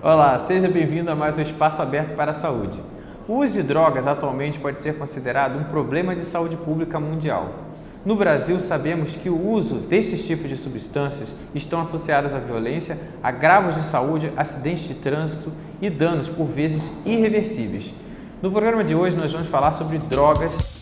Olá, seja bem-vindo a mais um Espaço Aberto para a Saúde. O uso de drogas atualmente pode ser considerado um problema de saúde pública mundial. No Brasil, sabemos que o uso desses tipos de substâncias estão associados à violência, agravos de saúde, acidentes de trânsito e danos, por vezes, irreversíveis. No programa de hoje, nós vamos falar sobre drogas.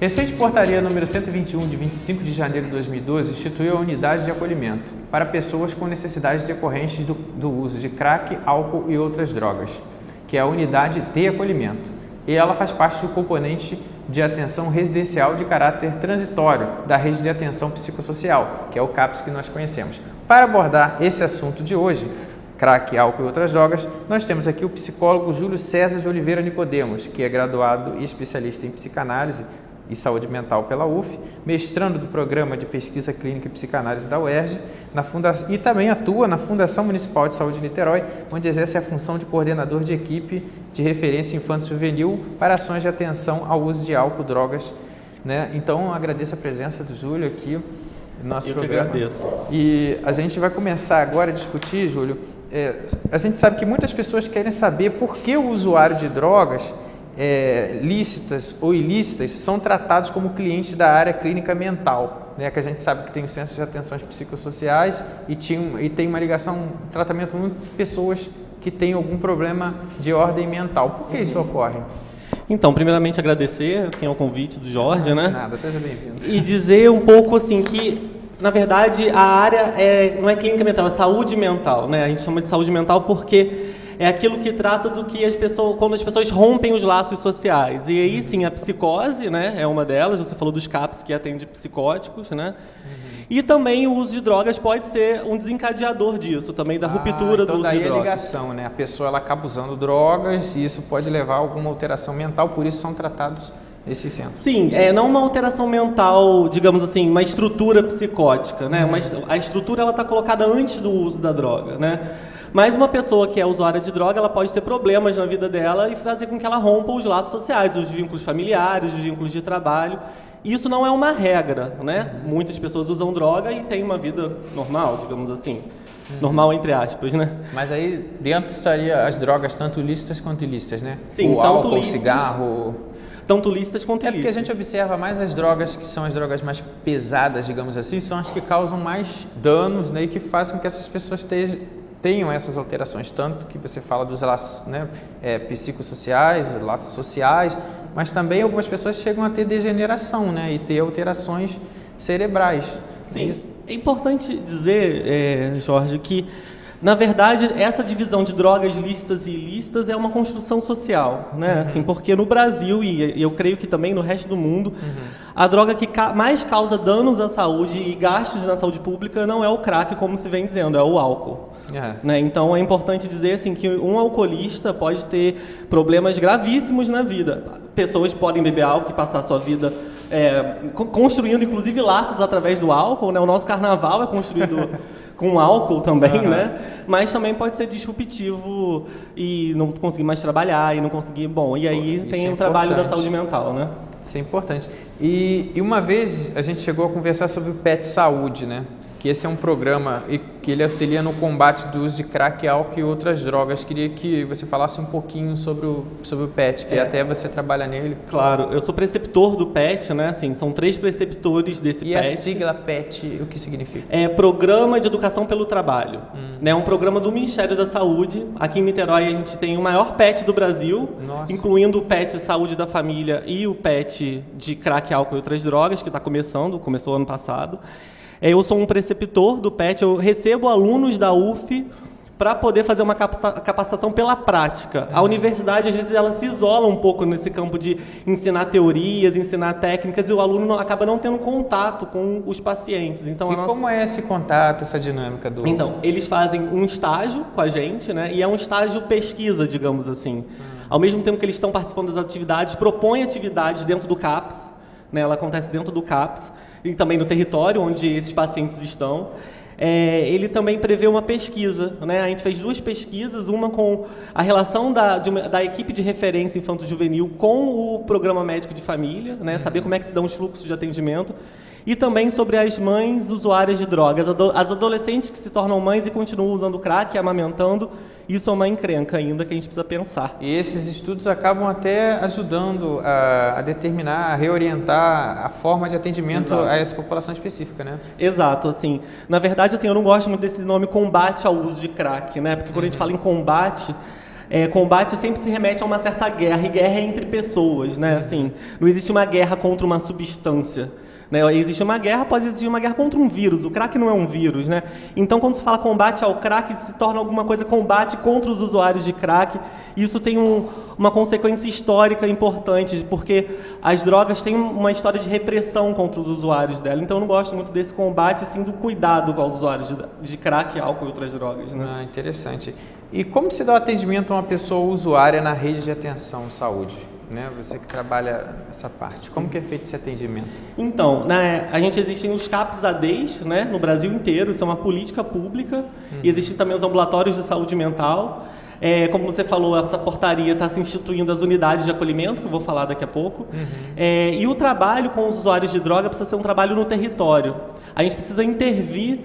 Recente portaria número 121, de 25 de janeiro de 2012, instituiu a unidade de acolhimento para pessoas com necessidades decorrentes do uso de crack, álcool e outras drogas, que é a unidade de acolhimento. E ela faz parte do componente de atenção residencial de caráter transitório da rede de atenção psicossocial, que é o CAPS que nós conhecemos. Para abordar esse assunto de hoje, crack, álcool e outras drogas, nós temos aqui o psicólogo Júlio César de Oliveira Nicodemos, que é graduado e especialista em psicanálise e saúde mental pela UF, mestrando do Programa de Pesquisa Clínica e Psicanálise da UERJ, e também atua na Fundação Municipal de Saúde de Niterói, onde exerce a função de coordenador de equipe de referência infanto-juvenil para ações de atenção ao uso de álcool, drogas, né? Então, agradeço a presença do Júlio aqui no nosso programa. Eu que agradeço. E a gente vai começar agora a discutir, Júlio, a gente sabe que muitas pessoas querem saber por que o usuário de drogas lícitas ou ilícitas são tratados como clientes da área clínica mental, né? Que a gente sabe que tem o Centro de Atenções Psicossociais e tem uma ligação, um tratamento com pessoas que têm algum problema de ordem mental. Por que isso ocorre? Então, primeiramente agradecer ao convite do Jorge, né? Nada, seja bem-vindo. E dizer um pouco assim que, na verdade, a área não é clínica mental, é saúde mental, né? A gente chama de saúde mental porque é aquilo que trata do que quando as pessoas rompem os laços sociais. E aí sim, a psicose, né, é uma delas. Você falou dos CAPS, que atende psicóticos, né? E também o uso de drogas pode ser um desencadeador disso, também da ruptura do uso de drogas. Então daí a ligação, né? A pessoa ela acaba usando drogas e isso pode levar a alguma alteração mental, por isso são tratados nesses centros. Sim, não uma alteração mental, digamos assim, uma estrutura psicótica, né? A estrutura ela está colocada antes do uso da droga, né? Mas uma pessoa que é usuária de droga, ela pode ter problemas na vida dela e fazer com que ela rompa os laços sociais, os vínculos familiares, os vínculos de trabalho. Isso não é uma regra, né? Muitas pessoas usam droga e têm uma vida normal, digamos assim. Normal entre aspas, né? Mas aí dentro estaria as drogas tanto lícitas quanto ilícitas, né? Sim, o álcool, o cigarro. Tanto lícitas quanto ilícitas. É porque a gente observa mais as drogas que são as drogas mais pesadas, digamos assim, são as que causam mais danos, né? E que fazem com que essas pessoas tenham essas alterações, tanto que você fala dos laços, né, psicossociais, laços sociais, mas também algumas pessoas chegam a ter degeneração, né, e ter alterações cerebrais. Sim, é importante dizer, Jorge, que na verdade essa divisão de drogas lícitas e ilícitas é uma construção social, né? Assim, porque no Brasil e eu creio que também no resto do mundo, a droga que mais causa danos à saúde e gastos na saúde pública não é o crack, como se vem dizendo, é o álcool. Né? Então é importante dizer assim, que um alcoolista pode ter problemas gravíssimos na vida. Pessoas podem beber álcool e passar a sua vida construindo inclusive laços através do álcool, né? O nosso carnaval é construído com álcool também, né? Mas também pode ser disruptivo e não conseguir mais trabalhar e não conseguir... E aí tem o trabalho da saúde mental, né? Isso é importante. E uma vez a gente chegou a conversar sobre o PET Saúde, né? Que esse é um programa que ele auxilia no combate do uso de crack, álcool e outras drogas. Queria que você falasse um pouquinho sobre o PET, que até você trabalha nele. Claro, eu sou preceptor do PET, né? Assim, são 3 preceptores desse PET. E a sigla PET, o que significa? É Programa de Educação pelo Trabalho. É um programa do Ministério da Saúde. Aqui em Niterói a gente tem o maior PET do Brasil, incluindo o PET Saúde da Família e o PET de crack, álcool e outras drogas, que começou ano passado. Eu sou um preceptor do PET, eu recebo alunos da UF para poder fazer uma capacitação pela prática. A universidade, às vezes, ela se isola um pouco nesse campo de ensinar teorias, ensinar técnicas, e o aluno acaba não tendo contato com os pacientes. Então, como é esse contato, essa dinâmica do... Então, eles fazem um estágio com a gente, né? E é um estágio pesquisa, digamos assim. Ao mesmo tempo que eles estão participando das atividades, propõem atividades dentro do CAPS, né? Ela acontece dentro do CAPS, e também no território onde esses pacientes estão. ele também prevê uma pesquisa, né? A gente fez 2 pesquisas, uma com a relação da equipe de referência infanto-juvenil com o programa médico de família, né? Saber como é que se dão os fluxos de atendimento, e também sobre as mães usuárias de drogas, as adolescentes que se tornam mães e continuam usando crack, amamentando. Isso é uma encrenca ainda que a gente precisa pensar. E esses estudos acabam até ajudando a determinar, a reorientar a forma de atendimento a essa população específica, né? Exato, assim. Na verdade, assim, eu não gosto muito desse nome combate ao uso de crack, né? Porque quando a gente fala em combate, combate sempre se remete a uma certa guerra, e guerra é entre pessoas, né? Assim, não existe uma guerra contra uma substância. Né? Existe uma guerra, pode existir uma guerra contra um vírus. O crack não é um vírus, né? Então, quando se fala combate ao crack, se torna alguma coisa combate contra os usuários de crack. Isso tem uma consequência histórica importante, porque as drogas têm uma história de repressão contra os usuários dela. Então, eu não gosto muito desse combate, sim, do cuidado com os usuários de crack, álcool e outras drogas, né? Ah, interessante. E como se dá o atendimento a uma pessoa usuária na rede de atenção à saúde? Né? Você que trabalha essa parte, como que é feito esse atendimento? Então, a gente existem os CAPS-ADs, né, no Brasil inteiro, isso é uma política pública, e existem também os ambulatórios de saúde mental. Como você falou, essa portaria está se instituindo as unidades de acolhimento, que eu vou falar daqui a pouco. E o trabalho com os usuários de droga precisa ser um trabalho no território. A gente precisa intervir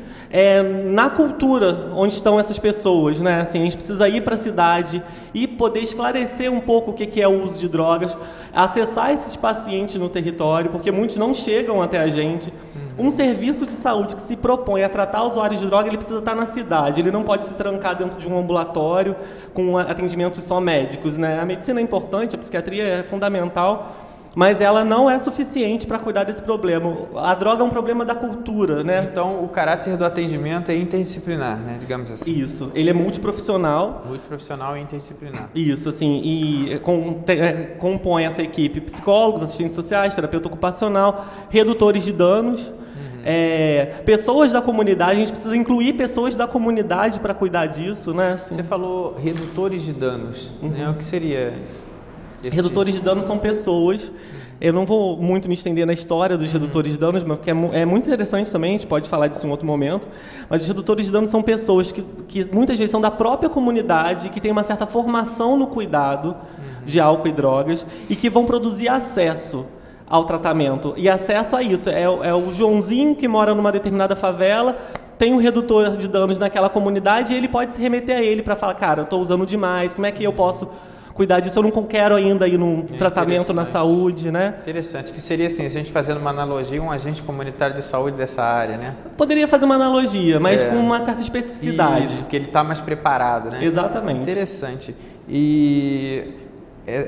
na cultura onde estão essas pessoas, né? Assim, a gente precisa ir para a cidade e poder esclarecer um pouco o que é o uso de drogas, acessar esses pacientes no território, porque muitos não chegam até a gente. Um serviço de saúde que se propõe a tratar usuários de droga, ele precisa estar na cidade, ele não pode se trancar dentro de um ambulatório com atendimentos só médicos, né? A medicina é importante, a psiquiatria é fundamental, mas ela não é suficiente para cuidar desse problema. A droga é um problema da cultura, né? Então, o caráter do atendimento é interdisciplinar, né? Digamos assim. Isso. Ele é multiprofissional. Multiprofissional e interdisciplinar. Isso, assim. E compõe essa equipe psicólogos, assistentes sociais, terapeuta ocupacional, redutores de danos. Pessoas da comunidade, a gente precisa incluir pessoas da comunidade para cuidar disso, né? Assim. Você falou redutores de danos, né? O que seria isso? Redutores de danos são pessoas, eu não vou muito me estender na história dos redutores de danos, porque é muito interessante também, a gente pode falar disso em outro momento, mas os redutores de danos são pessoas que muitas vezes são da própria comunidade, que têm uma certa formação no cuidado de álcool e drogas e que vão produzir acesso ao tratamento. E acesso a isso, é o Joãozinho que mora numa determinada favela, tem um redutor de danos naquela comunidade e ele pode se remeter a ele para falar, cara, eu estou usando demais, como é que eu posso cuidar disso? Eu não quero ainda ir num tratamento na saúde, né? Interessante, que seria assim, se a gente fazendo uma analogia, um agente comunitário de saúde dessa área, né? Poderia fazer uma analogia, mas com uma certa especificidade. Isso, porque ele está mais preparado, né? Exatamente. Interessante. E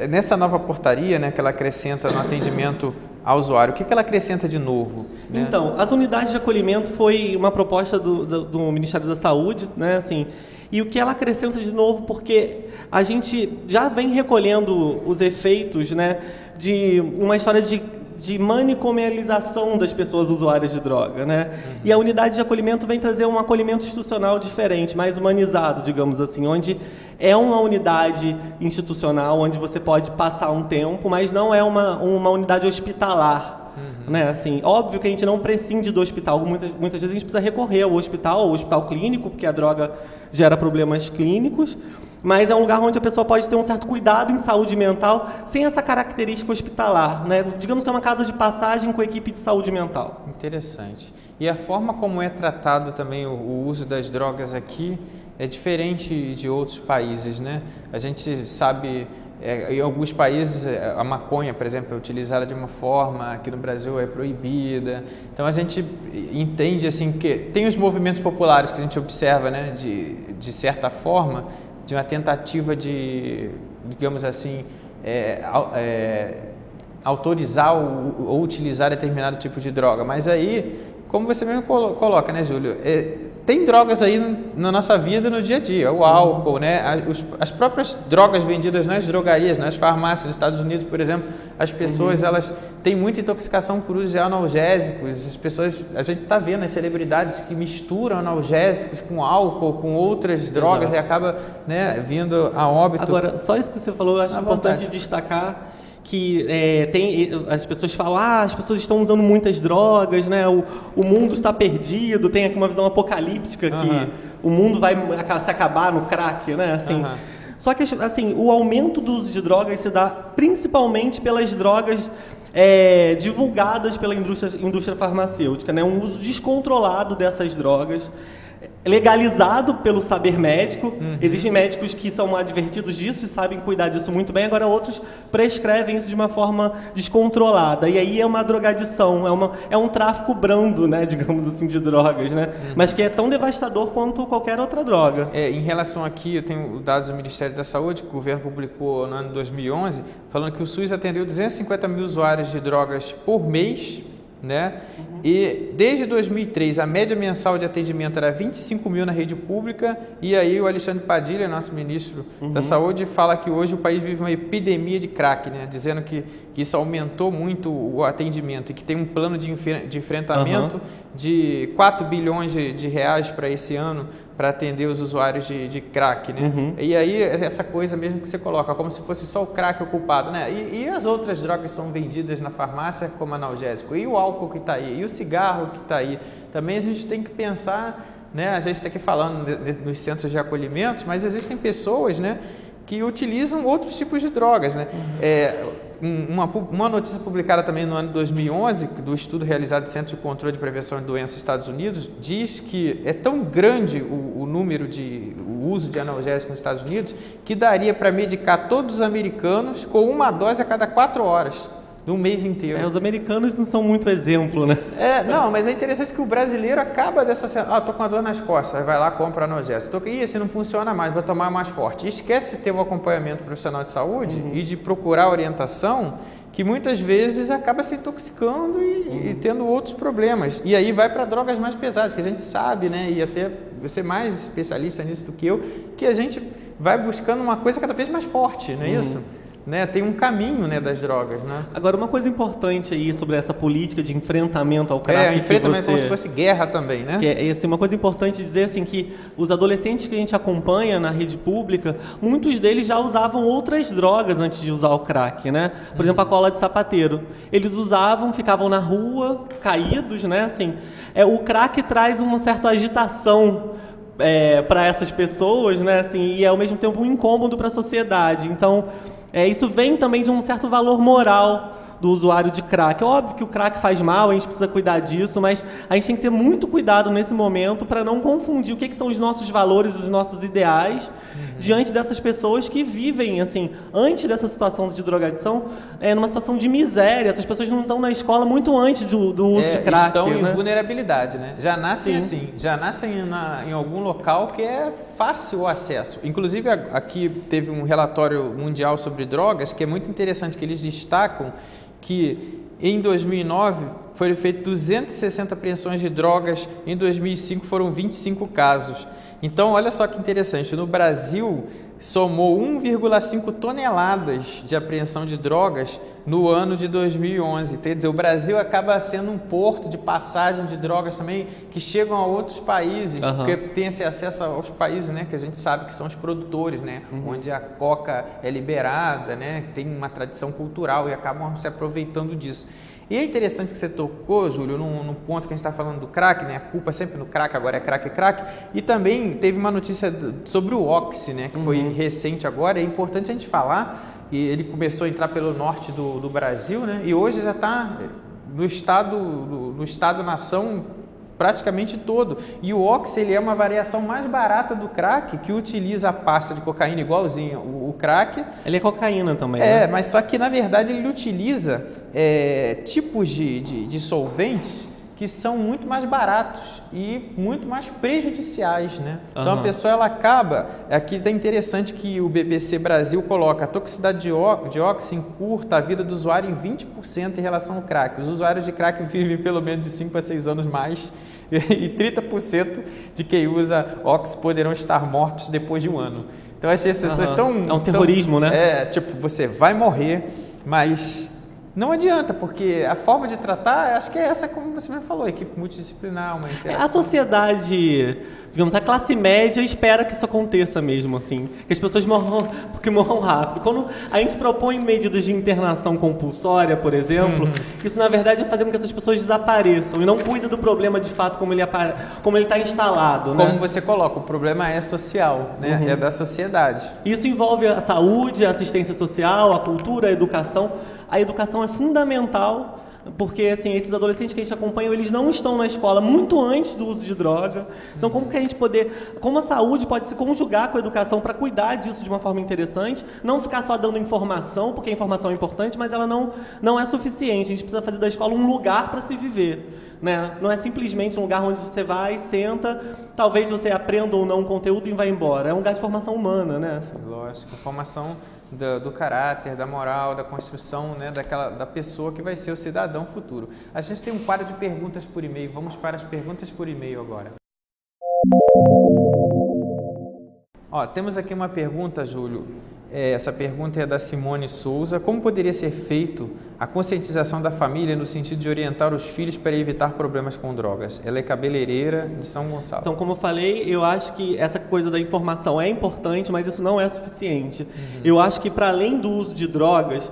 nessa nova portaria, né, que ela acrescenta no atendimento ao usuário, o que ela acrescenta de novo? Né? Então, as unidades de acolhimento foi uma proposta do Ministério da Saúde, né, assim, e o que ela acrescenta de novo, porque a gente já vem recolhendo os efeitos, né, de uma história de manicomialização das pessoas usuárias de droga, né? E a unidade de acolhimento vem trazer um acolhimento institucional diferente, mais humanizado, digamos assim, onde é uma unidade institucional, onde você pode passar um tempo, mas não é uma unidade hospitalar. Né? Assim, óbvio que a gente não prescinde do hospital, muitas vezes a gente precisa recorrer ao hospital clínico, porque a droga gera problemas clínicos, mas é um lugar onde a pessoa pode ter um certo cuidado em saúde mental, sem essa característica hospitalar, né? Digamos que é uma casa de passagem com equipe de saúde mental. Interessante. E a forma como é tratado também o uso das drogas aqui é diferente de outros países, né? A gente sabe... em alguns países a maconha, por exemplo, é utilizada de uma forma, aqui no Brasil é proibida. Então a gente entende assim que tem os movimentos populares que a gente observa, né, de certa forma, de uma tentativa de, digamos assim, autorizar ou utilizar determinado tipo de droga. Mas aí, como você mesmo coloca, né, Júlio? Tem drogas aí na nossa vida, no dia a dia, o álcool, né? As próprias drogas vendidas nas drogarias, nas farmácias, nos Estados Unidos, por exemplo, as pessoas elas têm muita intoxicação por uso de analgésicos. As pessoas, a gente está vendo as celebridades que misturam analgésicos com álcool, com outras drogas. Exato. E acaba, né, vindo a óbito. Agora, só isso que você falou, eu acho importante destacar que as pessoas falam, as pessoas estão usando muitas drogas, né? O mundo está perdido, tem aqui uma visão apocalíptica que o mundo vai se acabar no crack, né? Assim, só que assim, o aumento do uso de drogas se dá principalmente pelas drogas divulgadas pela indústria farmacêutica, né? Um uso descontrolado dessas drogas, legalizado pelo saber médico. Existem médicos que são advertidos disso e sabem cuidar disso muito bem, agora outros prescrevem isso de uma forma descontrolada, e aí é uma drogadição, é um tráfico brando, né, digamos assim, de drogas, né, mas que é tão devastador quanto qualquer outra droga. Em relação aqui, eu tenho dados do Ministério da Saúde, que o governo publicou no ano 2011, falando que o SUS atendeu 250 mil usuários de drogas por mês, né? E desde 2003 a média mensal de atendimento era 25 mil na rede pública, e aí o Alexandre Padilha, nosso ministro da Saúde, fala que hoje o país vive uma epidemia de crack, né? Dizendo que isso aumentou muito o atendimento e que tem um plano de enfrentamento de 4 bilhões de reais para esse ano para atender os usuários de crack, né? E aí essa coisa mesmo que você coloca, como se fosse só o crack o culpado, né? E as outras drogas que são vendidas na farmácia como analgésico, e o álcool que está aí, e o cigarro que está aí, também a gente tem que pensar, né? A gente está aqui falando nos centros de acolhimento, mas existem pessoas, né, que utilizam outros tipos de drogas, né? Uma notícia publicada também no ano 2011, do estudo realizado no Centro de Controle de Prevenção de Doenças dos Estados Unidos, diz que é tão grande o número o uso de analgésicos nos Estados Unidos que daria para medicar todos os americanos com uma dose a cada 4 horas. Um mês inteiro. Os americanos não são muito exemplo, né? Não, mas é interessante que o brasileiro acaba dessa... tô com uma dor nas costas, vai lá, compra analgésico. Esse não funciona mais, vou tomar mais forte. E esquece de ter um acompanhamento profissional de saúde e de procurar orientação, que muitas vezes acaba se intoxicando e tendo outros problemas. E aí vai para drogas mais pesadas, que a gente sabe, né? E até você mais especialista nisso do que eu, que a gente vai buscando uma coisa cada vez mais forte, não é isso? Né, tem um caminho, né, das drogas, né? Agora, uma coisa importante aí sobre essa política de enfrentamento ao crack... enfrentamento como se fosse guerra também, né? Que assim, uma coisa importante dizer assim, que os adolescentes que a gente acompanha na rede pública, muitos deles já usavam outras drogas antes de usar o crack, né? Por exemplo, a cola de sapateiro. Eles usavam, ficavam na rua, caídos, né? Assim, o crack traz uma certa agitação para essas pessoas, né? Assim, e ao mesmo tempo um incômodo para a sociedade. Então... isso vem também de um certo valor moral do usuário de crack. É óbvio que o crack faz mal, a gente precisa cuidar disso, mas a gente tem que ter muito cuidado nesse momento para não confundir o que são os nossos valores, os nossos ideais, diante dessas pessoas que vivem, assim, antes dessa situação de drogadição, numa situação de miséria. Essas pessoas não estão na escola muito antes do uso de crack. Estão em vulnerabilidade, né? Já nascem assim, já nascem em algum local que é fácil o acesso. Inclusive, aqui teve um relatório mundial sobre drogas que é muito interessante, que eles destacam que em 2009 foram feitas 260 apreensões de drogas, em 2005 foram 25 casos. Então, olha só que interessante, no Brasil somou 1,5 toneladas de apreensão de drogas no ano de 2011. Quer dizer, o Brasil acaba sendo um porto de passagem de drogas também que chegam a outros países, porque tem esse acesso aos países, né, que a gente sabe que são os produtores, né, onde a coca é liberada, né, tem uma tradição cultural e acabam se aproveitando disso. E é interessante que você tocou, Júlio, num ponto que a gente está falando do crack, né? A culpa é sempre no crack, agora é crack. E também teve uma notícia sobre o Oxy, né? Que foi recente agora. É importante a gente falar, e ele começou a entrar pelo norte do Brasil, né? E hoje já está no estado-nação praticamente todo. E o Oxy, ele é uma variação mais barata do crack, que utiliza a pasta de cocaína igualzinha o crack. Ele é cocaína também, né? Mas só que na verdade ele utiliza tipos de solventes que são muito mais baratos e muito mais prejudiciais, né? Então a pessoa, ela acaba... Aqui está interessante que o BBC Brasil coloca a toxicidade de Oxy encurta a vida do usuário em 20% em relação ao crack. Os usuários de crack vivem pelo menos de 5 a 6 anos mais e 30% de quem usa Oxy poderão estar mortos depois de um ano. Então, achei isso tão... É um terrorismo, né? Tipo, você vai morrer, mas Não adianta, porque a forma de tratar, acho que é essa, como você mesmo falou, equipe multidisciplinar, uma interação. A sociedade, digamos, a classe média espera que isso aconteça mesmo, assim, que as pessoas morram rápido. Quando a gente propõe medidas de internação compulsória, por exemplo, isso na verdade é fazer com que essas pessoas desapareçam e não cuida do problema de fato como ele está instalado. Como né? você coloca, o problema é social, né? É da sociedade. Isso envolve a saúde, a assistência social, a cultura, a educação. A educação é fundamental, porque assim, esses adolescentes que a gente acompanha, eles não estão na escola muito antes do uso de droga. Então, como a saúde pode se conjugar com a educação para cuidar disso de uma forma interessante, não ficar só dando informação, porque a informação é importante, mas ela não é suficiente. A gente precisa fazer da escola um lugar para se viver. Né? Não é simplesmente um lugar onde você vai, senta, talvez você aprenda ou não um conteúdo e vai embora. É um lugar de formação humana, né? Assim. Lógico, formação do caráter, da moral, da construção, né, da pessoa que vai ser o cidadão futuro. A gente tem um quadro de perguntas por e-mail. Vamos para as perguntas por e-mail agora. Temos aqui uma pergunta, Júlio. Essa pergunta é da Simone Souza. Como poderia ser feito a conscientização da família no sentido de orientar os filhos para evitar problemas com drogas? Ela é cabeleireira de São Gonçalo. Então, como eu falei, eu acho que essa coisa da informação é importante, mas isso não é suficiente. Eu acho que, para além do uso de drogas,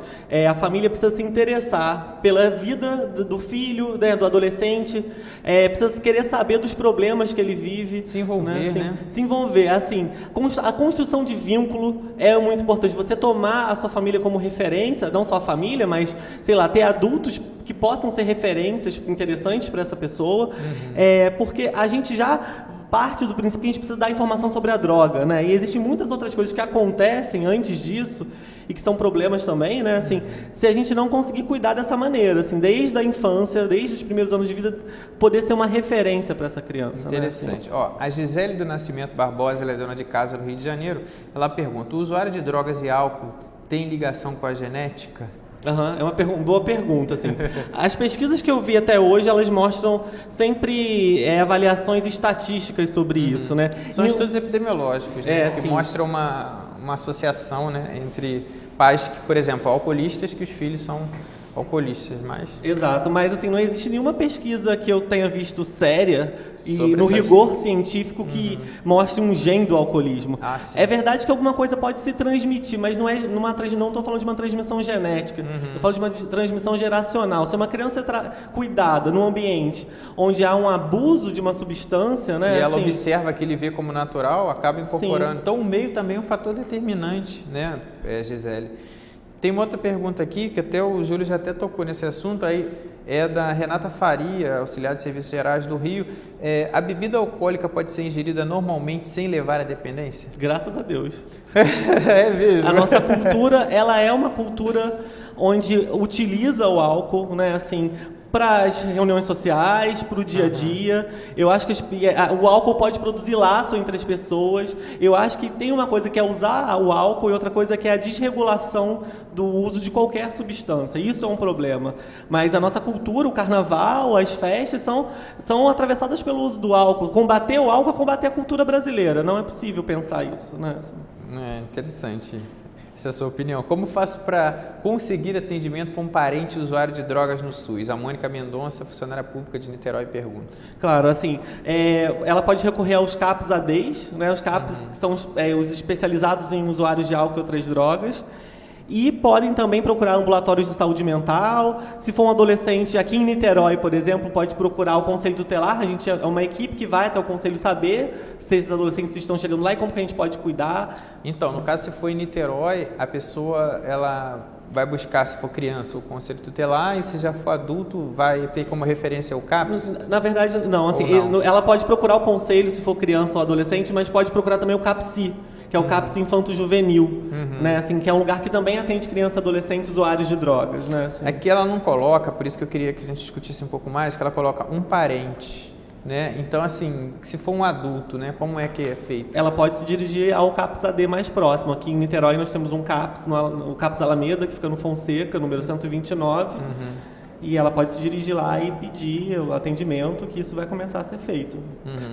a família precisa se interessar pela vida do filho, né, do adolescente, precisa querer saber dos problemas que ele vive. Se envolver, né? Se envolver. Assim, a construção de vínculo é muito importante. Você tomar a sua família como referência, não só a família, mas, sei lá, ter adultos que possam ser referências interessantes para essa pessoa, porque a gente já parte do princípio que a gente precisa dar informação sobre a droga, né? E existem muitas outras coisas que acontecem antes disso e que são problemas também, né? Assim, se a gente não conseguir cuidar dessa maneira, assim, desde a infância, desde os primeiros anos de vida, poder ser uma referência para essa criança. Interessante. Né? A Gisele do Nascimento Barbosa, ela é dona de casa do Rio de Janeiro, ela pergunta: o usuário de drogas e álcool tem ligação com a genética? É uma boa pergunta, assim. As pesquisas que eu vi até hoje, elas mostram sempre avaliações estatísticas sobre isso, né? São estudos epidemiológicos, né? Que mostram uma associação, né, entre pais que, por exemplo, alcoolistas, que os filhos são alcoolistas, mas... Exato, mas assim, não existe nenhuma pesquisa que eu tenha visto séria e no rigor científico que mostre um gene do alcoolismo. É verdade que alguma coisa pode se transmitir, mas não estou falando de uma transmissão genética, eu falo de uma transmissão geracional. Se uma criança é cuidada num ambiente onde há um abuso de uma substância, né, e ela observa que ele vê como natural, acaba incorporando. Sim. Então o meio também é um fator determinante, né, Gisele? Tem uma outra pergunta aqui, que até o Júlio já até tocou nesse assunto, aí é da Renata Faria, auxiliar de Serviços Gerais do Rio. A bebida alcoólica pode ser ingerida normalmente sem levar à dependência? Graças a Deus. É mesmo. A nossa cultura, ela é uma cultura onde utiliza o álcool, né, assim, para as reuniões sociais, para o dia a dia. Eu acho que o álcool pode produzir laço entre as pessoas. Eu acho que tem uma coisa que é usar o álcool e outra coisa que é a desregulação do uso de qualquer substância. Isso é um problema. Mas a nossa cultura, o carnaval, as festas são atravessadas pelo uso do álcool. Combater o álcool é combater a cultura brasileira. Não é possível pensar isso, né? Interessante. Essa é a sua opinião. Como faço para conseguir atendimento para um parente usuário de drogas no SUS? A Mônica Mendonça, funcionária pública de Niterói, pergunta. Claro, assim, ela pode recorrer aos CAPs-ADs, né? Os CAPs são os especializados em usuários de álcool e outras drogas. E podem também procurar ambulatórios de saúde mental. Se for um adolescente aqui em Niterói, por exemplo, pode procurar o Conselho Tutelar. A gente é uma equipe que vai até o Conselho saber se esses adolescentes estão chegando lá e como que a gente pode cuidar. Então, no caso, se for em Niterói, a pessoa ela vai buscar, se for criança, o Conselho Tutelar, e se já for adulto, vai ter como referência o CAPS? Na verdade, não. Assim, ela pode procurar o Conselho se for criança ou adolescente, mas pode procurar também o CAPSI, que é o CAPS Infanto-Juvenil, né, assim, que é um lugar que também atende crianças e adolescentes usuários de drogas. Né, assim. Aqui ela não coloca, por isso que eu queria que a gente discutisse um pouco mais, que ela coloca um parente, né? Então, assim, se for um adulto, né, como é que é feito? Ela pode se dirigir ao CAPS AD mais próximo. Aqui em Niterói nós temos um CAPS, o CAPS Alameda, que fica no Fonseca, número 129, e ela pode se dirigir lá e pedir o atendimento, que isso vai começar a ser feito.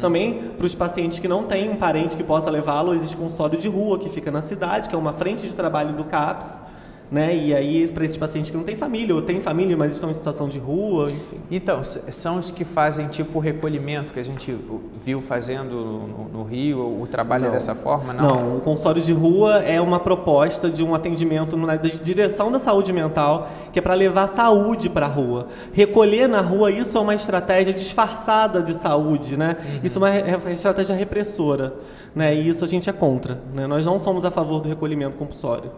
Também, para os pacientes que não têm um parente que possa levá-lo, existe um consultório de rua que fica na cidade, que é uma frente de trabalho do CAPS, né? E aí, para esses pacientes que não têm família, ou têm família, mas estão em situação de rua, enfim. Então, são os que fazem tipo o recolhimento que a gente viu fazendo no Rio, o trabalho é dessa forma, não? Não, o consultório de rua é uma proposta de um atendimento na direção da saúde mental, que é para levar saúde para a rua. Recolher na rua, isso é uma estratégia disfarçada de saúde, né? Isso é uma estratégia repressora, né? E isso a gente é contra, né? Nós não somos a favor do recolhimento compulsório.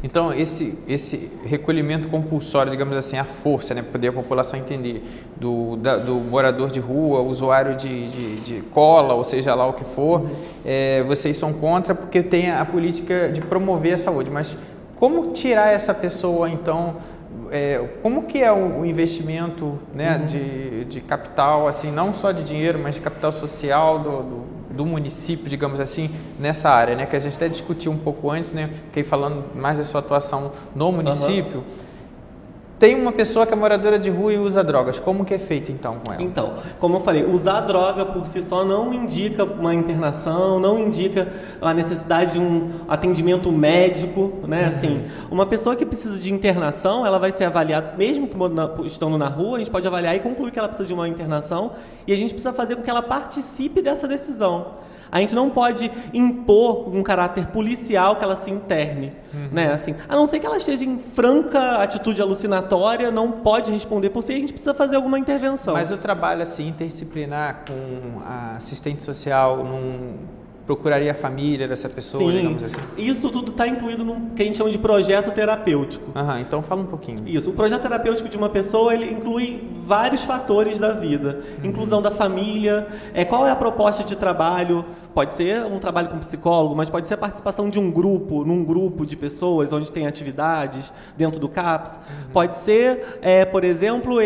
Então, esse recolhimento compulsório, digamos assim, a força, né, para poder a população entender, do morador de rua, usuário de cola, ou seja lá o que for, vocês são contra porque tem a política de promover a saúde. Mas como tirar essa pessoa, então, como que é o investimento, né, de capital, assim, não só de dinheiro, mas de capital social do município, digamos assim, nessa área, né, que a gente até discutiu um pouco antes, né, fiquei falando mais da sua atuação no município. Tem uma pessoa que é moradora de rua e usa drogas, como que é feito então com ela? Então, como eu falei, usar droga por si só não indica uma internação, não indica a necessidade de um atendimento médico, né? Assim, uma pessoa que precisa de internação, ela vai ser avaliada, mesmo que estando na rua, a gente pode avaliar e concluir que ela precisa de uma internação e a gente precisa fazer com que ela participe dessa decisão. A gente não pode impor um caráter policial que ela se interne, né? Assim, a não ser que ela esteja em franca atitude alucinatória, não pode responder por si, a gente precisa fazer alguma intervenção. Mas o trabalho assim, interdisciplinar com a assistente social procuraria a família dessa pessoa, Sim, digamos assim? Isso tudo está incluído no que a gente chama de projeto terapêutico. Então fala um pouquinho. Isso, o projeto terapêutico de uma pessoa, ele inclui vários fatores da vida. Inclusão da família, qual é a proposta de trabalho, pode ser um trabalho com psicólogo, mas pode ser a participação de num grupo de pessoas, onde tem atividades dentro do CAPS. Pode ser, por exemplo,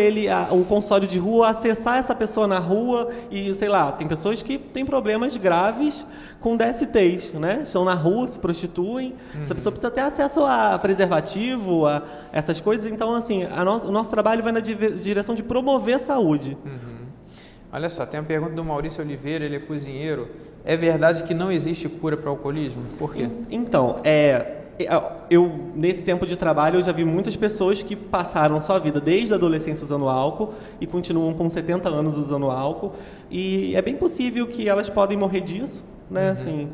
o consultório de rua, acessar essa pessoa na rua e, sei lá, tem pessoas que têm problemas graves com DSTs, né? Estão na rua, se prostituem. Essa pessoa precisa ter acesso a preservativo, a essas coisas. Então, assim, o nosso trabalho vai na direção de promover a saúde. Olha só, tem uma pergunta do Maurício Oliveira, ele é cozinheiro. É verdade que não existe cura para o alcoolismo? Por quê? Então, eu, nesse tempo de trabalho, eu já vi muitas pessoas que passaram sua vida desde a adolescência usando álcool e continuam com 70 anos usando álcool. E é bem possível que elas podem morrer disso, né? Assim,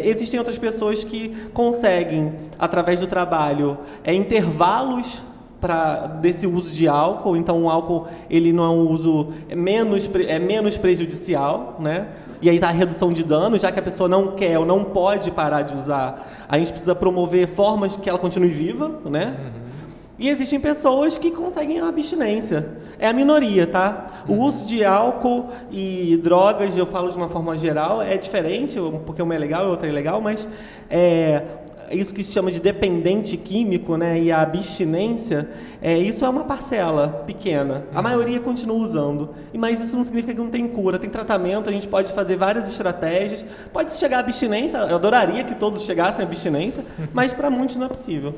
existem outras pessoas que conseguem, através do trabalho, intervalos desse uso de álcool. Então, o álcool ele não é um uso menos prejudicial, né? E aí está a redução de danos, já que a pessoa não quer ou não pode parar de usar, a gente precisa promover formas que ela continue viva, né? E existem pessoas que conseguem a abstinência. É a minoria, tá? O uso de álcool e drogas, eu falo de uma forma geral, é diferente, porque uma é legal e outra é ilegal, mas isso que se chama de dependente químico, né, e a abstinência, isso é uma parcela pequena. A maioria continua usando, mas isso não significa que não tem cura, tem tratamento, a gente pode fazer várias estratégias, pode chegar à abstinência, eu adoraria que todos chegassem à abstinência, mas para muitos não é possível.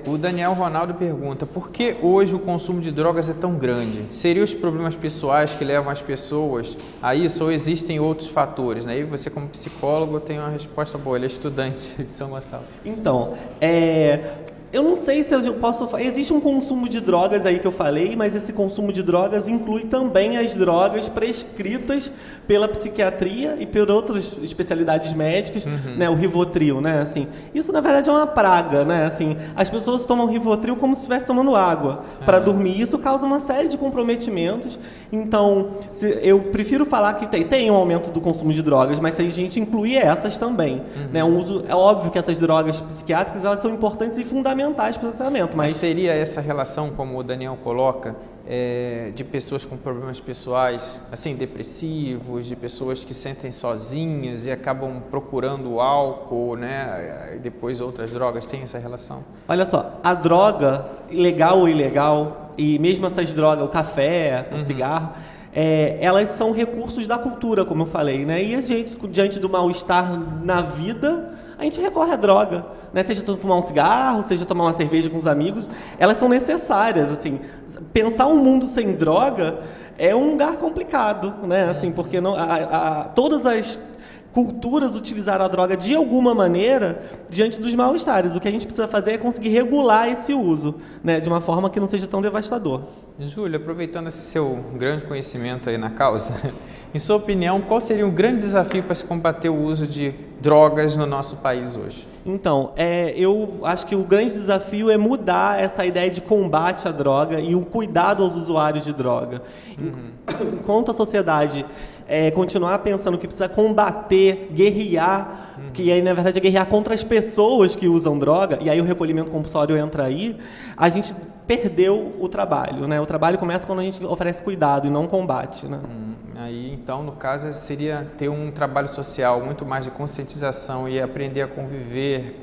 O Daniel Ronaldo pergunta, por que hoje o consumo de drogas é tão grande? Seriam os problemas pessoais que levam as pessoas a isso ou existem outros fatores? Né? E você, como psicólogo, tem uma resposta boa, ele é estudante de São Gonçalo. Então, eu não sei se eu posso... Existe um consumo de drogas aí que eu falei, mas esse consumo de drogas inclui também as drogas prescritas pela psiquiatria e por outras especialidades médicas, né, o Rivotril, né, assim. Isso, na verdade, é uma praga, né, assim. As pessoas tomam Rivotril como se estivesse tomando água para dormir. Isso causa uma série de comprometimentos. Então, eu prefiro falar que tem um aumento do consumo de drogas, mas se a gente incluir essas também, né, é óbvio que essas drogas psiquiátricas, elas são importantes e fundamentais para o tratamento. Mas teria essa relação, como o Daniel coloca, de pessoas com problemas pessoais, assim, depressivos, de pessoas que se sentem sozinhas e acabam procurando o álcool, né, e depois outras drogas, tem essa relação? Olha só, a droga, legal ou ilegal, e mesmo essas drogas, o café, o cigarro, elas são recursos da cultura, como eu falei, né? E a gente, diante do mal-estar na vida, a gente recorre à droga, né? Seja fumar um cigarro, seja tomar uma cerveja com os amigos, elas são necessárias, assim. Pensar um mundo sem droga é um lugar complicado, né? Assim, porque todas as culturas utilizaram a droga de alguma maneira diante dos mal-estares. O que a gente precisa fazer é conseguir regular esse uso, né, de uma forma que não seja tão devastador. Júlio, aproveitando esse seu grande conhecimento aí na causa, em sua opinião, qual seria um grande desafio para se combater o uso de drogas no nosso país hoje? Então, eu acho que o grande desafio é mudar essa ideia de combate à droga e o cuidado aos usuários de droga. Enquanto a sociedade continuar pensando que precisa combater, guerrear, que aí na verdade é guerrear contra as pessoas que usam droga, e aí o recolhimento compulsório entra aí, a gente perdeu o trabalho, né? O trabalho começa quando a gente oferece cuidado e não combate, né? Aí, então, no caso, seria ter um trabalho social muito mais de conscientização e aprender a conviver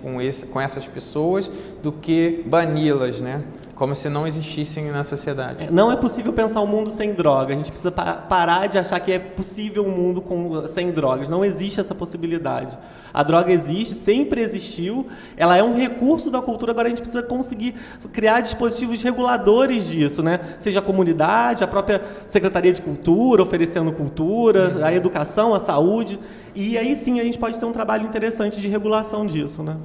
com essas pessoas do que bani-las, né? Como se não existissem na sociedade. Não é possível pensar um mundo sem droga. A gente precisa parar de achar que é possível um mundo sem drogas. Não existe essa possibilidade. A droga existe, sempre existiu. Ela é um recurso da cultura. Agora a gente precisa conseguir criar dispositivos reguladores disso, né? Seja a comunidade, a própria Secretaria de Cultura, oferecendo cultura, a educação, a saúde. E aí sim a gente pode ter um trabalho interessante de regulação disso, né?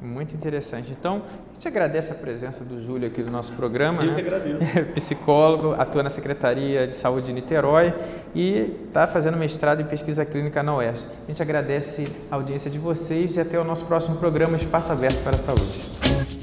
Muito interessante. Então, a gente agradece a presença do Júlio aqui no nosso programa. Eu que agradeço. Psicólogo, atua na Secretaria de Saúde de Niterói e está fazendo mestrado em pesquisa clínica na UERJ. A gente agradece a audiência de vocês e até o nosso próximo programa Espaço Aberto para a Saúde.